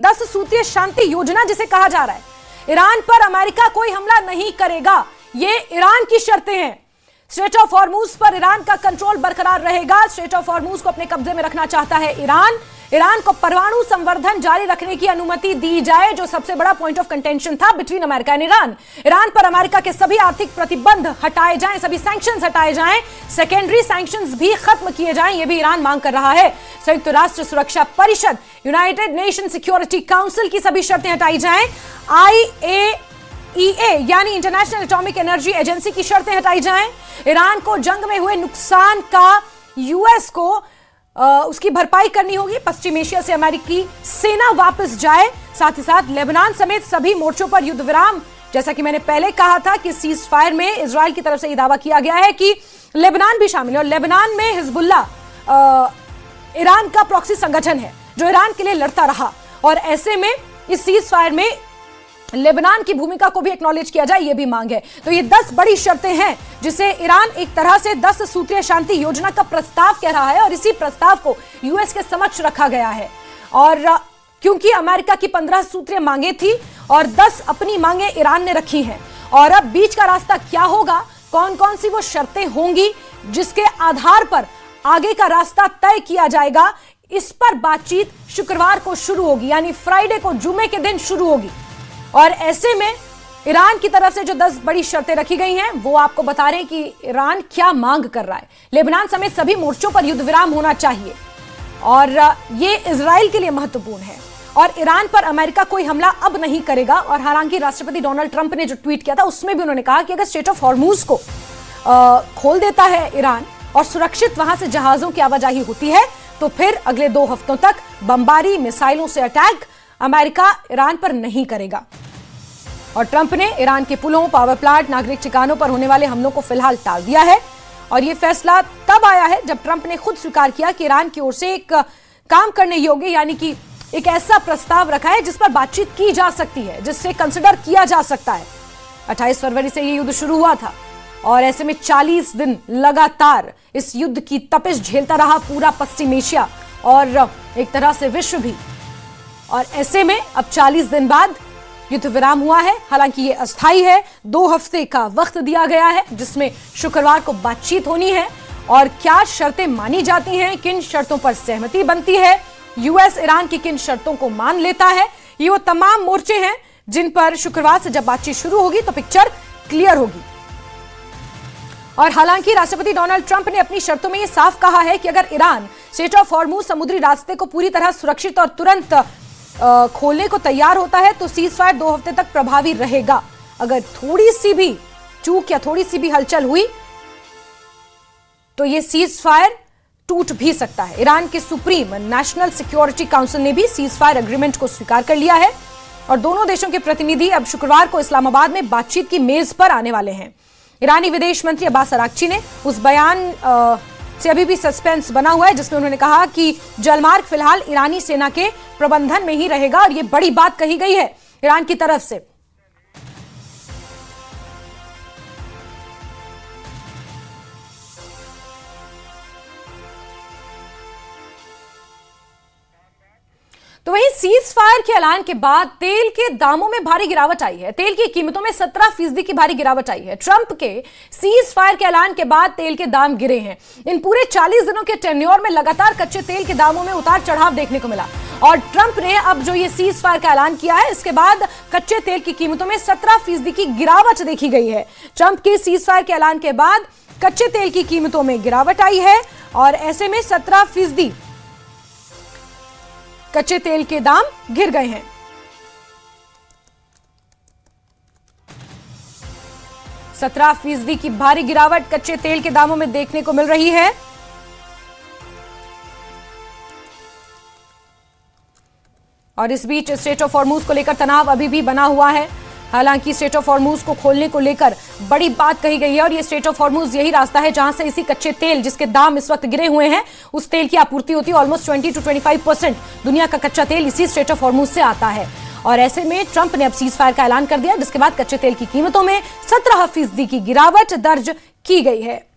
10 सूत्रीय शांति योजना जिसे कहा जा रहा है, ईरान पर अमेरिका कोई हमला नहीं करेगा, ये ईरान की शर्तें हैं। स्ट्रेट ऑफ हॉर्मुज पर ईरान का कंट्रोल बरकरार रहेगा। स्ट्रेट ऑफ हॉर्मुज को अपने कब्जे में रखना चाहता है ईरान को परमाणु संवर्धन जारी रखने की अनुमति दी जाए, जो सबसे बड़ा पॉइंट ऑफ कंटेंशन था बिटवीन अमेरिका एंड ईरान पर अमेरिका के सभी आर्थिक प्रतिबंध हटाए जाएं, सभी सैंक्शंस हटाए जाएं, सेकेंडरी सैंक्शंस भी खत्म किए जाएं, ये भी ईरान मांग कर रहा है। संयुक्त राष्ट्र सुरक्षा परिषद, यूनाइटेड नेशन सिक्योरिटी काउंसिल की सभी शर्तें हटाई जाएं, IAEA यानी इंटरनेशनल एटॉमिक एनर्जी एजेंसी की शर्तें हटाई जाएं, ईरान को जंग में हुए नुकसान का यूएस को उसकी भरपाई करनी होगी, पश्चिम एशिया से अमेरिकी सेना वापस जाए, साथ ही साथ लेबनान समेत सभी मोर्चों पर युद्ध विराम। जैसा कि मैंने पहले कहा था कि सीज फायर में इजराइल की तरफ से यह दावा किया गया है कि लेबनान भी शामिल है, और लेबनान में हिजबुल्ला ईरान का प्रॉक्सी संगठन है जो ईरान के लिए लड़ता रहा, और ऐसे में इस सीज फायर में लेबनान की भूमिका को भी एक्नॉलेज किया जाए, यह भी मांग है। तो ये 10 बड़ी शर्तें हैं जिसे ईरान एक तरह से 10 सूत्रीय शांति योजना का प्रस्ताव कह रहा है, और इसी प्रस्ताव को यूएस के समक्ष रखा गया है। और क्योंकि अमेरिका की 15 सूत्रीय मांगे थी और 10 अपनी मांगे ईरान ने रखी हैं, और अब बीच का रास्ता क्या होगा, कौन कौन सी वो शर्तें होंगी जिसके आधार पर आगे का रास्ता तय किया जाएगा, इस पर बातचीत शुक्रवार को शुरू होगी, यानी फ्राइडे को, जुमे के दिन शुरू होगी। और ऐसे में ईरान की तरफ से जो 10 बड़ी शर्तें रखी गई हैं वो आपको बता रहे हैं कि ईरान क्या मांग कर रहा है। लेबनान समेत सभी मोर्चों पर युद्ध विराम होना चाहिए, और ये इजराइल के लिए महत्वपूर्ण है, और ईरान पर अमेरिका कोई हमला अब नहीं करेगा। और हालांकि राष्ट्रपति डोनाल्ड ट्रंप ने जो ट्वीट किया था उसमें भी उन्होंने कहा कि अगर स्ट्रेट ऑफ हॉर्मुज को खोल देता है ईरान और सुरक्षित वहां से जहाजों की आवाजाही होती है, तो फिर अगले 2 हफ्तों तक बमबारी मिसाइलों से अटैक अमेरिका ईरान पर नहीं करेगा। और ट्रंप ने ईरान के पुलों, पावर प्लांट, नागरिक ठिकानों पर होने वाले हमलों को फिलहाल टाल दिया है। और यह फैसला तब आया है जब ट्रंप ने खुद स्वीकार किया कि ईरान की ओर से एक काम करने योग्य, यानी कि एक ऐसा प्रस्ताव रखा है जिस पर बातचीत की जा सकती है, जिससे कंसिडर किया जा सकता है। 28 फरवरी से यह युद्ध शुरू हुआ था, और ऐसे में 40 दिन लगातार इस युद्ध की तपिश झेलता रहा पूरा पश्चिम एशिया और एक तरह से विश्व भी। और ऐसे में अब 40 दिन बाद युद्ध विराम हुआ है। हालांकि ये अस्थायी है, 2 हफ्ते का वक्त दिया गया है जिसमें शुक्रवार को बातचीत होनी है, और क्या शर्तें मानी जाती हैं, किन शर्तों पर सहमति बनती है, यूएस ईरान की किन शर्तों को मान लेता है, ये वो तमाम मोर्चे हैं जिन पर शुक्रवार से जब बातचीत शुरू होगी तो पिक्चर क्लियर होगी। और हालांकि राष्ट्रपति डोनाल्ड ट्रंप ने अपनी शर्तों में यह साफ कहा है कि अगर ईरान स्ट्रेट ऑफ हॉर्मुज समुद्री रास्ते को पूरी तरह सुरक्षित और तुरंत खोलने को तैयार होता है तो सीज फायर 2 हफ्ते तक प्रभावी रहेगा। अगर थोड़ी सी भी चूक या थोड़ी सी भी हलचल हुई तो यह सीज फायर टूट भी सकता है। ईरान के सुप्रीम नेशनल सिक्योरिटी काउंसिल ने भी सीज फायर एग्रीमेंट को स्वीकार कर लिया है, और दोनों देशों के प्रतिनिधि अब शुक्रवार को इस्लामाबाद में बातचीत की मेज पर आने वाले हैं। ईरानी विदेश मंत्री अब्बास अराक्ची ने उस बयान से अभी भी सस्पेंस बना हुआ है जिसमें उन्होंने कहा कि जलमार्ग फिलहाल ईरानी सेना के प्रबंधन में ही रहेगा, और यह बड़ी बात कही गई है ईरान की तरफ से। तो वहीं सीज फायर के ऐलान के बाद तेल के दामों में भारी गिरावट आई है। तेल की कीमतों में 17% की भारी गिरावट आई है। ट्रंप के सीज फायर के ऐलान के बाद तेल के दाम गिरे हैं। इन पूरे 40 दिनों के टेन्योर में लगातार कच्चे तेल के दामों में उतार चढ़ाव देखने को मिला, और ट्रंप ने अब जो ये सीज फायर का ऐलान किया है इसके बाद कच्चे तेल की कीमतों में 17% की गिरावट देखी गई है। ट्रंप के सीज फायर के ऐलान के बाद कच्चे तेल की कीमतों में गिरावट आई है, और ऐसे में 17% कच्चे तेल के दाम गिर गए हैं। %17 की भारी गिरावट कच्चे तेल के दामों में देखने को मिल रही है। और इस बीच स्ट्रेट ऑफ हॉर्मुज को लेकर तनाव अभी भी बना हुआ है। हालांकि स्ट्रेट ऑफ हॉर्मुज को खोलने को लेकर बड़ी बात कही गई है, और ये स्ट्रेट ऑफ हॉर्मुज यही रास्ता है जहां से इसी कच्चे तेल जिसके दाम इस वक्त गिरे हुए हैं उस तेल की आपूर्ति होती है। ऑलमोस्ट 20 to 25% दुनिया का कच्चा तेल इसी स्ट्रेट ऑफ हॉर्मुज से आता है। और ऐसे में ट्रंप ने अब सीज फायर का ऐलान कर दिया, जिसके बाद कच्चे तेल की कीमतों में 17% की गिरावट दर्ज की गई है।